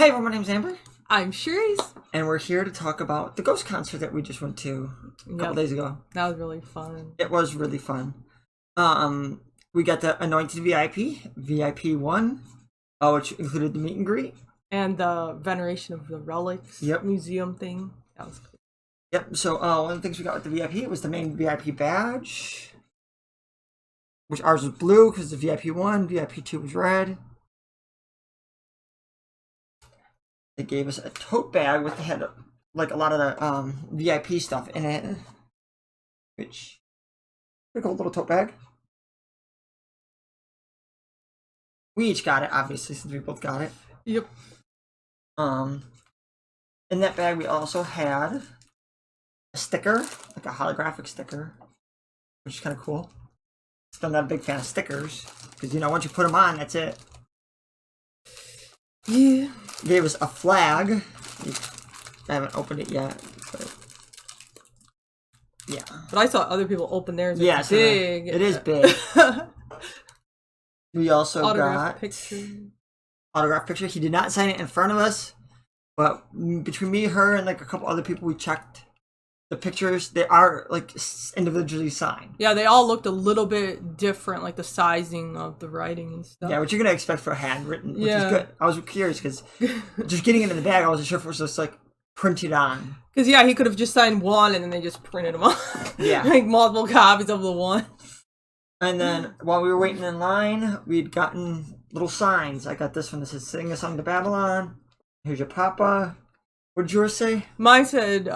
Hey everyone, my name's Amber. I'm Cherise. And we're here to talk about the Ghost concert that we just went to a couple days ago. That was really fun. It was really fun. We got the Anointed VIP 1, which included the meet and greet. And the Veneration of the Relics museum thing. That was cool. Yep, so one of the things we got with the VIP was the main VIP badge. Which ours was blue because the VIP 1, VIP 2 was red. They gave us a tote bag with had like a lot of the VIP stuff in it, which pretty cool little tote bag. We each got it, obviously, since we both got it. Yep. In that bag, we also had a sticker, like a holographic sticker, which is kind of cool. Still not a big fan of stickers because once you put them on, that's it. Yeah. Gave us a flag. I haven't opened it yet, but yeah. But I saw other people open theirs. Yeah, it's big. It is big. We also autograph got autograph picture. He did not sign it in front of us, but between me, her, and like a couple other people, we checked the pictures. They are like individually signed. Yeah, they all looked a little bit different, like the sizing of the writing and stuff. Yeah, what you're gonna expect for a handwritten, which is good. I was curious because just getting it in the bag, I wasn't sure if it was just like printed on. Because he could have just signed one and then they just printed them on. Yeah, like multiple copies of the one. And then while we were waiting in line, we'd gotten little signs. I got this one that says "Sing a Song to Babylon." Here's your papa. What did yours say? Mine said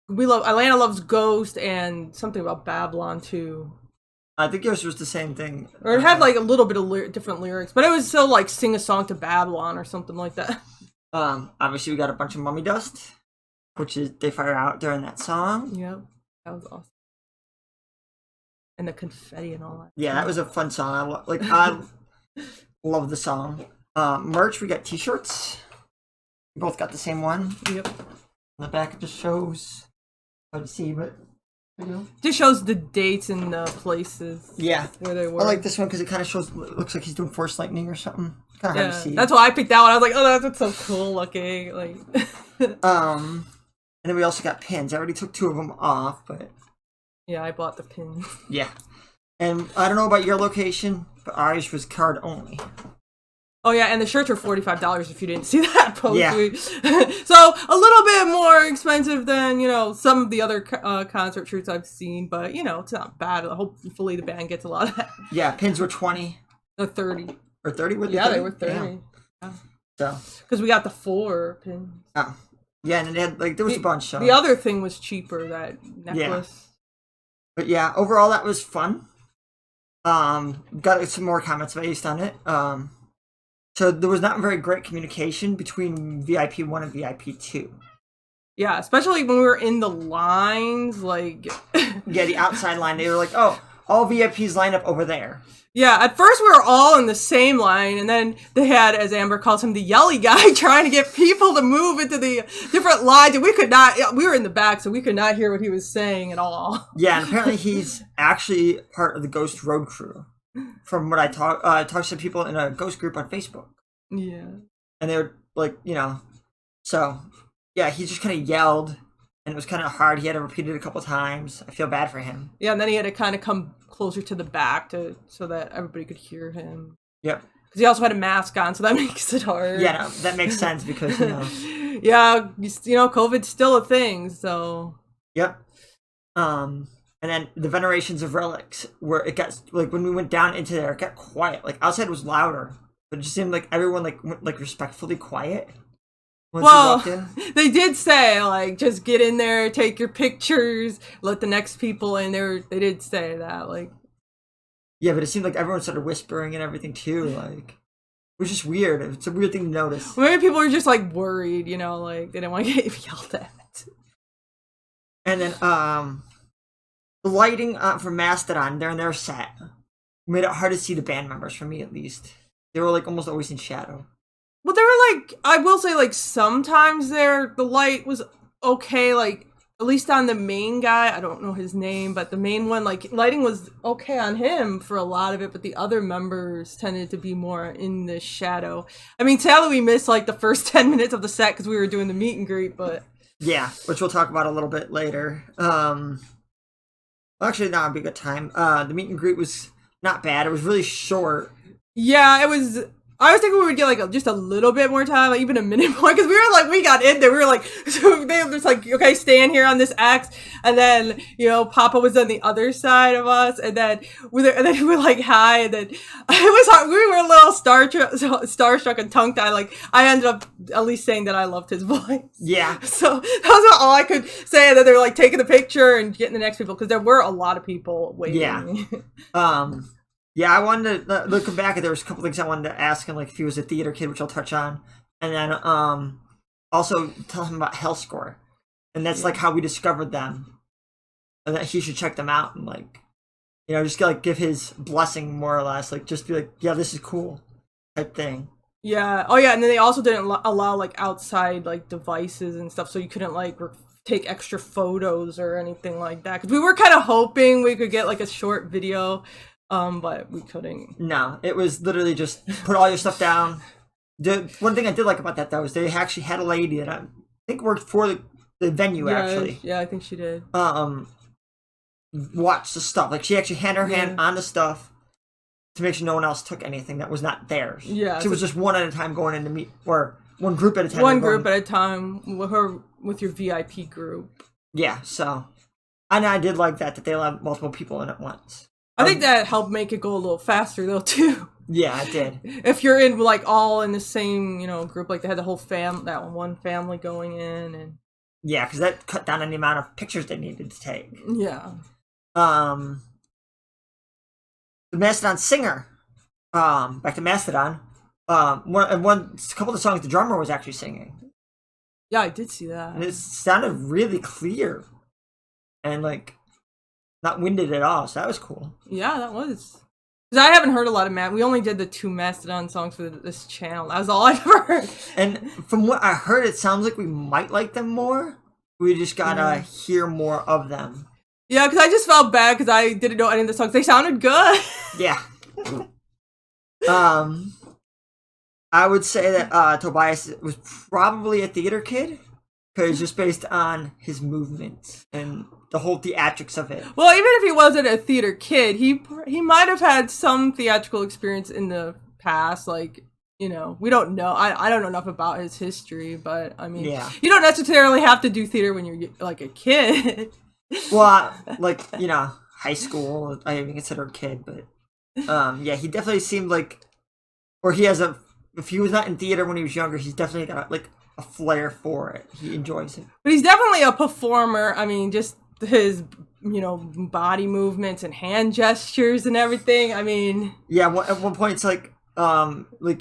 we love Atlanta loves Ghost and something about Babylon too. I think yours was the same thing. Or it had like a little bit of different lyrics, but it was still like "Sing a Song to Babylon" or something like that. Obviously we got a bunch of mummy dust, which is they fire out during that song. Yep, that was awesome. And the confetti and all that. Yeah, that was a fun song. I love the song. Merch, we got t-shirts. We both got the same one. Yep. On the back it just shows hard to see, but just shows the dates and the places. Yeah, where they were. I like this one because it kind of shows. Looks like he's doing Force Lightning or something. It's kind of hard to see. That's why I picked that one. I was like, oh, that's so cool looking. Like. And then we also got pins. I already took 2 of them off, but. Yeah, I bought the pins. Yeah. And I don't know about your location, but ours was card only. Oh, yeah, and the shirts were $45 if you didn't see that post. Yeah. So, a little bit more expensive than, some of the other concert shirts I've seen, but, it's not bad. Hopefully the band gets a lot of that. Yeah, pins were 20. Or 30. Or 30? Yeah, 30? They were 30. Yeah. So. Because we got the 4 pins. Oh. Yeah, and it had, there was a bunch. So. The other thing was cheaper, that necklace. Yeah. But yeah, overall that was fun. Got some more comments based on it. So there was not very great communication between VIP 1 and VIP 2. Yeah, especially when we were in the lines, like... Yeah, the outside line, they were like, oh, all VIPs line up over there. Yeah, at first we were all in the same line, and then they had, as Amber calls him, the yelly guy trying to get people to move into the different lines, and we were in the back, so we could not hear what he was saying at all. Yeah, and apparently he's actually part of the Ghost Road Crew, from what I talked to people in a Ghost group on Facebook. Yeah. And they were like, so, yeah, he just kind of yelled, and it was kind of hard. He had to repeat it a couple times. I feel bad for him. Yeah, and then he had to kind of come closer to the back so that everybody could hear him. Yep. Because he also had a mask on, so that makes it hard. Yeah, no, that makes sense because, Yeah, COVID's still a thing, so... Yep. And then the Venerations of Relics, where it got, like, when we went down into there, it got quiet. Like, outside was louder, but it just seemed like everyone, like, went, like, respectfully quiet. Well, they did say, like, just get in there, take your pictures, let the next people in there. They did say that, like. Yeah, but it seemed like everyone started whispering and everything, too, like. It was just weird. It's a weird thing to notice. Maybe people were just, like, worried, like, they didn't want to get yelled at. And then, the lighting for Mastodon during their set made it hard to see the band members, for me at least. They were, like, almost always in shadow. Well, they were like, I will say, like, sometimes the light was okay, like, at least on the main guy, I don't know his name, but the main one, like, lighting was okay on him for a lot of it, but the other members tended to be more in the shadow. I mean, sadly, we missed, like, the first 10 minutes of the set because we were doing the meet and greet, but... Yeah, which we'll talk about a little bit later. Actually, that would be a good time. The meet and greet was not bad. It was really short. Yeah, it was... I was thinking we would get, like, just a little bit more time, like, even a minute more, because we were, like, we got in there, we were, like, so they were just, like, okay, stand here on this X, and then, you know, Papa was on the other side of us, and then we were, like, hi, and then it was hard, we were a little starstruck and tongue-tied, like, I ended up at least saying that I loved his voice. Yeah. So, that was all I could say, and then they were, like, taking the picture and getting the next people, because there were a lot of people waiting. Yeah. Yeah, I wanted to, looking back, there was a couple things I wanted to ask him, like if he was a theater kid, which I'll touch on. And then also tell him about Hell Score. And that's like how we discovered them. And that he should check them out and like, you know, just like give his blessing more or less. Like just be like, yeah, this is cool type thing. Yeah. Oh yeah, and then they also didn't allow like outside like devices and stuff, so you couldn't like take extra photos or anything like that. Because we were kind of hoping we could get like a short video. But we couldn't. No, it was literally just put all your stuff down. One thing I did like about that, though, is they actually had a lady that I think worked for the venue, actually. Yeah, I think she did. Watch the stuff. Like, she actually had her hand on the stuff to make sure no one else took anything that was not theirs. Yeah. So it was just one at a time going in to meet, or one group at a time. One group at a time with your VIP group. Yeah, so. And I did like that they allowed multiple people in at once. I think that helped make it go a little faster, though, too. Yeah, it did. If you're in, like, all in the same, you know, group, like, they had the whole that one family going in, and... Yeah, because that cut down on the amount of pictures they needed to take. Yeah. The Mastodon singer, back to Mastodon, a couple of the songs the drummer was actually singing. Yeah, I did see that. And it sounded really clear. And, like... not winded at all, so that was cool. Yeah, that was. Because I haven't heard a lot of we only did the 2 Mastodon songs for this channel. That was all I've ever heard. And from what I heard, it sounds like we might like them more. We just gotta hear more of them. Yeah, because I just felt bad because I didn't know any of the songs. They sounded good. Yeah. I would say that Tobias was probably a theater kid. Because just based on his movements and the whole theatrics of it. Well, even if he wasn't a theater kid, he might have had some theatrical experience in the past. Like, you know, we don't know. I don't know enough about his history, but I mean, you don't necessarily have to do theater when you're like a kid. Well, like, you know, high school, I even consider a kid, but yeah, he definitely seemed like, or he has if he was not in theater when he was younger, he's definitely got like a flair for it. He enjoys it. But he's definitely a performer. I mean, just his, you know, body movements and hand gestures and everything. I mean... Yeah, at one point it's like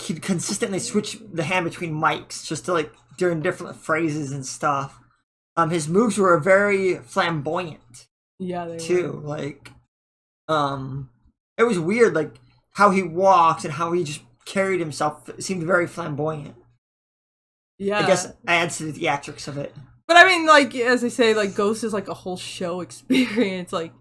he'd consistently switch the hand between mics just to like during different phrases and stuff. His moves were very flamboyant. Yeah, they too. were. Like, it was weird, like how he walked and how he just carried himself. It seemed very flamboyant. Yeah. I guess adds to the theatrics of it. But I mean, like, as I say, like, Ghost is like a whole show experience. Like,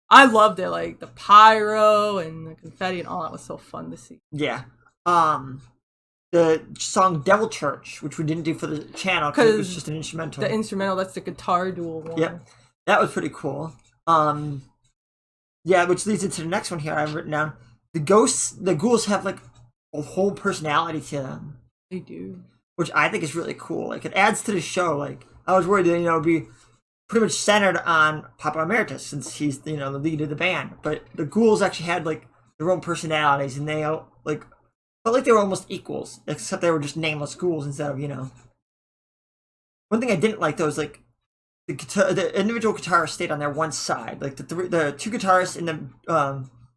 I loved it. Like, the pyro and the confetti and all that was so fun to see. Yeah. The song Devil Church, which we didn't do for the channel because it was just an instrumental. The instrumental, that's the guitar duel one. Yeah. That was pretty cool. Yeah, which leads into the next one here I've written down. The ghouls have, like, a whole personality to them. They do. Which I think is really cool. Like, it adds to the show. Like, I was worried that, you know, it'd be pretty much centered on Papa Emeritus since he's, you know, the lead of the band. But the ghouls actually had, like, their own personalities, and they, like, felt like they were almost equals, except they were just nameless ghouls instead of, you know. One thing I didn't like, though, is, like, the individual guitarists stayed on their one side. Like, the 2 guitarists and the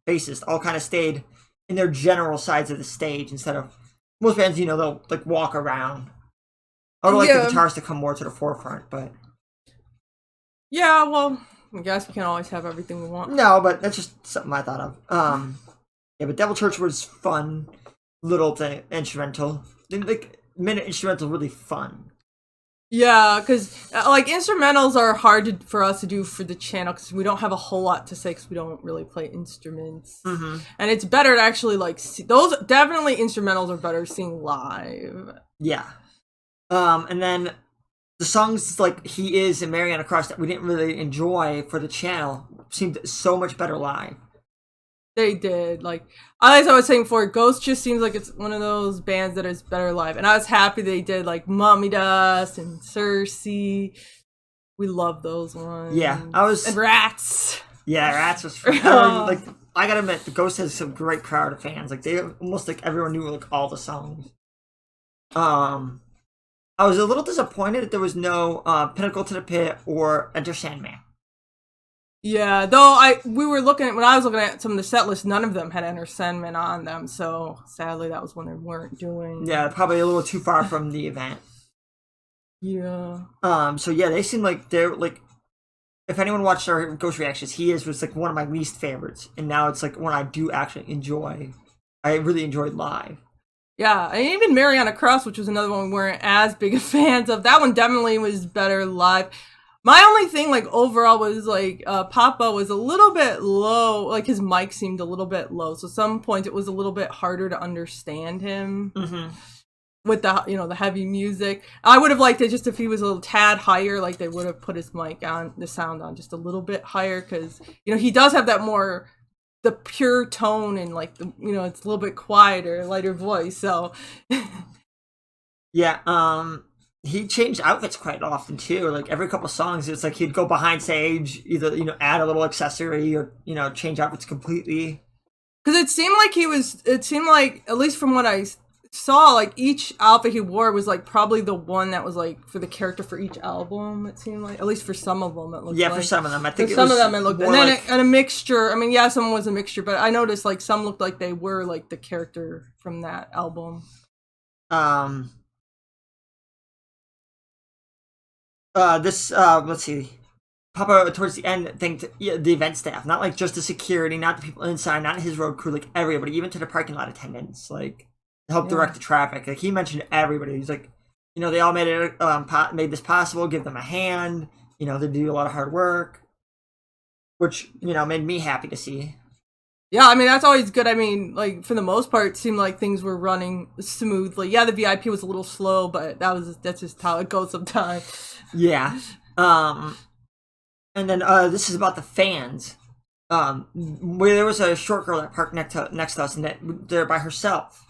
bassist all kind of stayed in their general sides of the stage instead of... Most bands, you know, they'll, like, walk around. I would like the guitars to come more to the forefront, but... Yeah, well, I guess we can't always have everything we want. No, but that's just something I thought of. Yeah, but Devil Church was fun. Little thing, instrumental. Like, minute instrumental really fun. Yeah, because like instrumentals are hard for us to do for the channel because we don't have a whole lot to say because we don't really play instruments, and it's better to actually like see those. Definitely, instrumentals are better seeing live. Yeah. And then the songs like "He Is" and "Mariana Cross" that we didn't really enjoy for the channel seemed so much better live. They did. Like, as I was saying before, Ghost just seems like it's one of those bands that is better live. And I was happy they did, like, Mommy Dust and Cersei. We love those ones. Yeah, I was... And Rats. Yeah, Rats was fun. Like, I gotta admit, the Ghost has some great crowd of fans. Like, they almost, like, everyone knew, like, all the songs. I was a little disappointed that there was no Pinnacle to the Pit or Enter Sandman. Yeah, though we were looking at, when I was looking at some of the set lists, none of them had Enter Sandman on them, so sadly that was one they weren't doing. Yeah, probably a little too far from the event. Yeah. So yeah, they seem like they're like, if anyone watched our Ghost reactions, He Is was like one of my least favorites, and now it's like one I do actually enjoy. I really enjoyed live. Yeah, and even Mariana Cross, which was another one we weren't as big of fans of, that one definitely was better live. My only thing, like, overall was, like, Papa was a little bit low. Like, his mic seemed a little bit low. So some points it was a little bit harder to understand him with the, you know, the heavy music. I would have liked it just if he was a little tad higher. Like, they would have put his mic on, the sound on just a little bit higher. Because, you know, he does have that more, the pure tone and, like, the, you know, it's a little bit quieter, lighter voice. So. Yeah, he changed outfits quite often too. Like every couple songs, it's like he'd go behind stage, either add a little accessory or change outfits completely. Because it seemed like at least from what I saw, like each outfit he wore was like probably the one that was like for the character for each album. It seemed like, at least for some of them, it looked. Yeah, like. For some of them, I think some of them it looked, and then and a mixture. I mean, yeah, some was a mixture, but I noticed like some looked like they were like the character from that album. Let's see. Papa towards the end thanked the event staff, not like just the security, not the people inside, not his road crew, like everybody, even to the parking lot attendants, like to help direct the traffic. Like he mentioned everybody. He's like, they all made it, made this possible. Give them a hand. They do a lot of hard work, which made me happy to see. Yeah, I mean, that's always good. I mean, like, for the most part, it seemed like things were running smoothly. Yeah, the VIP was a little slow, but that's just how it goes sometimes. Yeah. And then this is about the fans. Where there was a short girl that parked next to us, and that there by herself.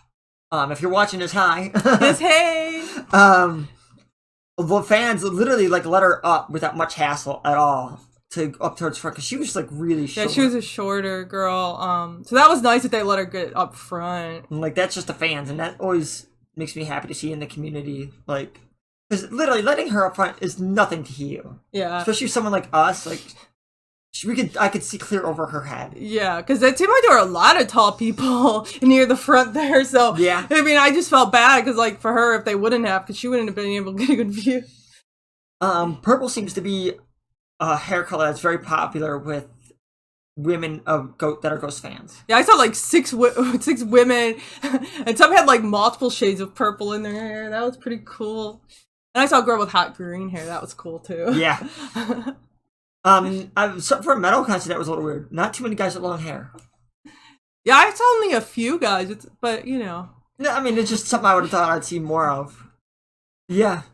If you're watching this, hi. This hey. The fans literally like let her up without much hassle at all. To up towards front, because she was like really short. Yeah, she was a shorter girl. So that was nice that they let her get up front. And, like, that's just the fans, and that always makes me happy to see in the community. Like, because literally letting her up front is nothing to you. Yeah, especially someone like us. Like, I could see clear over her head. Yeah, because it seemed like there were a lot of tall people near the front there. So yeah, I mean, I just felt bad because like for her, if they wouldn't have, because she wouldn't have been able to get a good view. Purple seems to be a hair color that's very popular with women that are Ghost fans. Yeah, I saw like six women, and some had like multiple shades of purple in their hair. That was pretty cool. And I saw a girl with hot green hair. That was cool too. Yeah. For a metal concert, that was a little weird. Not too many guys with long hair. Yeah, I saw only a few guys, but No, I mean, it's just something I would have thought I'd see more of. Yeah.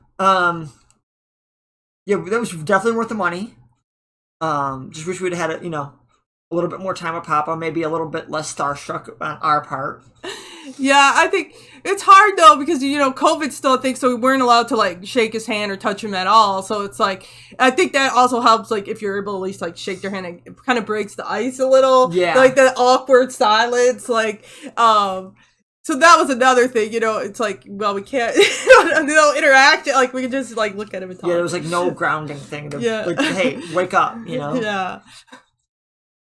Yeah, that was definitely worth the money. Just wish we'd had a little bit more time with Papa, maybe a little bit less starstruck on our part. Yeah, I think it's hard though because COVID's still a thing, so we weren't allowed to like shake his hand or touch him at all. So it's like I think that also helps, like if you're able to at least like shake their hand, it kind of breaks the ice a little. Yeah, like the awkward silence, like So that was another thing, it's like, well, we can't, no interaction, like, we can just, like, look at him and talk. Yeah, there was, like, no grounding thing. Like, hey, wake up, Yeah.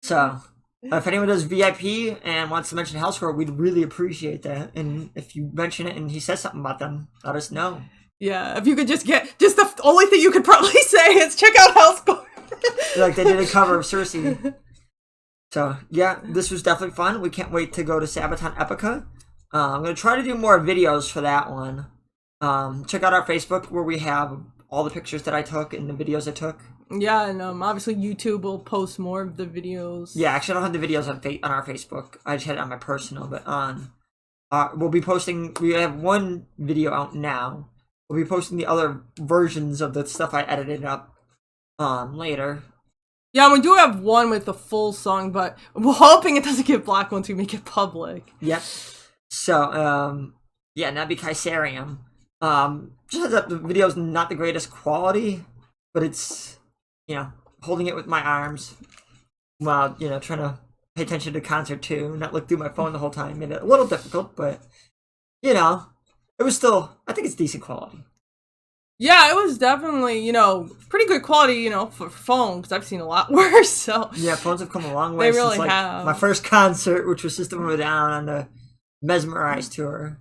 So, if anyone does VIP and wants to mention Housecore, we'd really appreciate that. And if you mention it and he says something about them, let us know. Yeah, if you could just the only thing you could probably say is check out Housecore. Like, they did a cover of Cersei. So, yeah, this was definitely fun. We can't wait to go to Sabaton Epica. I'm going to try to do more videos for that one. Check out our Facebook where we have all the pictures that I took and the videos I took. Yeah, and obviously YouTube will post more of the videos. Yeah, actually, I don't have the videos on our Facebook. I just had it on my personal, but on we'll be posting. We have one video out now. We'll be posting the other versions of the stuff I edited up later. Yeah, we do have one with the full song, but we're hoping it doesn't get blocked once we make it public. Yep. So, yeah, Nabi Kaisarium. Just heads up, the video's not the greatest quality, but it's, holding it with my arms while, trying to pay attention to the concert too, not look through my phone the whole time. Made it a little difficult, but, it was still, I think it's decent quality. Yeah, it was definitely, pretty good quality, for phone, because I've seen a lot worse, so. Yeah, phones have come a long way They really since, have. my first concert, which was System of a Down on the Mesmerize tour.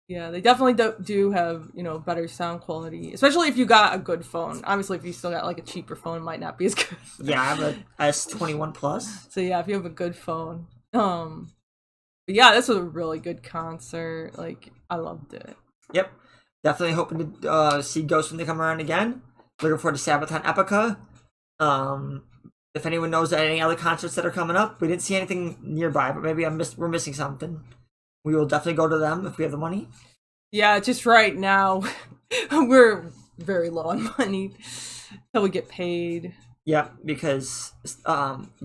Yeah, they definitely do have, better sound quality, especially if you got a good phone. Obviously, if you still got, like, a cheaper phone, it might not be as good. Yeah, I have a S21 Plus. So, yeah, if you have a good phone. But yeah, this was a really good concert. Like, I loved it. Yep. Definitely hoping to see Ghost when they come around again. Looking forward to Sabaton Epica. If anyone knows any other concerts that are coming up, we didn't see anything nearby, but maybe we're missing something. We will definitely go to them if we have the money. Yeah, just right now, we're very low on money until we get paid. Yeah, because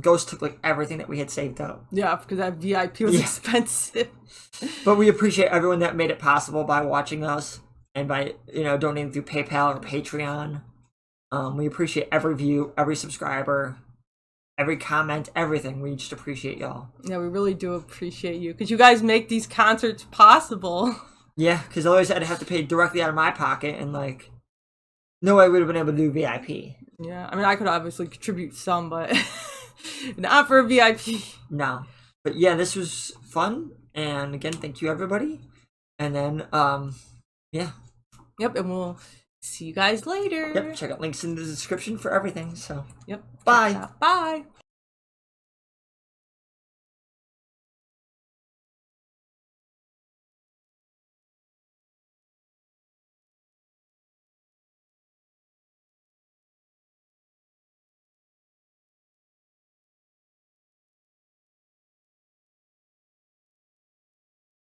Ghost took like everything that we had saved up. Yeah, because that VIP was expensive. But we appreciate everyone that made it possible by watching us and by donating through PayPal or Patreon. We appreciate every view, every subscriber, every comment, everything. We just appreciate y'all. Yeah, we really do appreciate you because you guys make these concerts possible. Yeah, because otherwise I'd have to pay directly out of my pocket, and no way I would have been able to do VIP. Yeah, I mean, I could obviously contribute some, but not for a VIP. No. But yeah, this was fun, and again, thank you everybody. And then, yeah. Yep, and we'll see you guys later. Yep, check out links in the description for everything, so. Yep. Bye. Bye.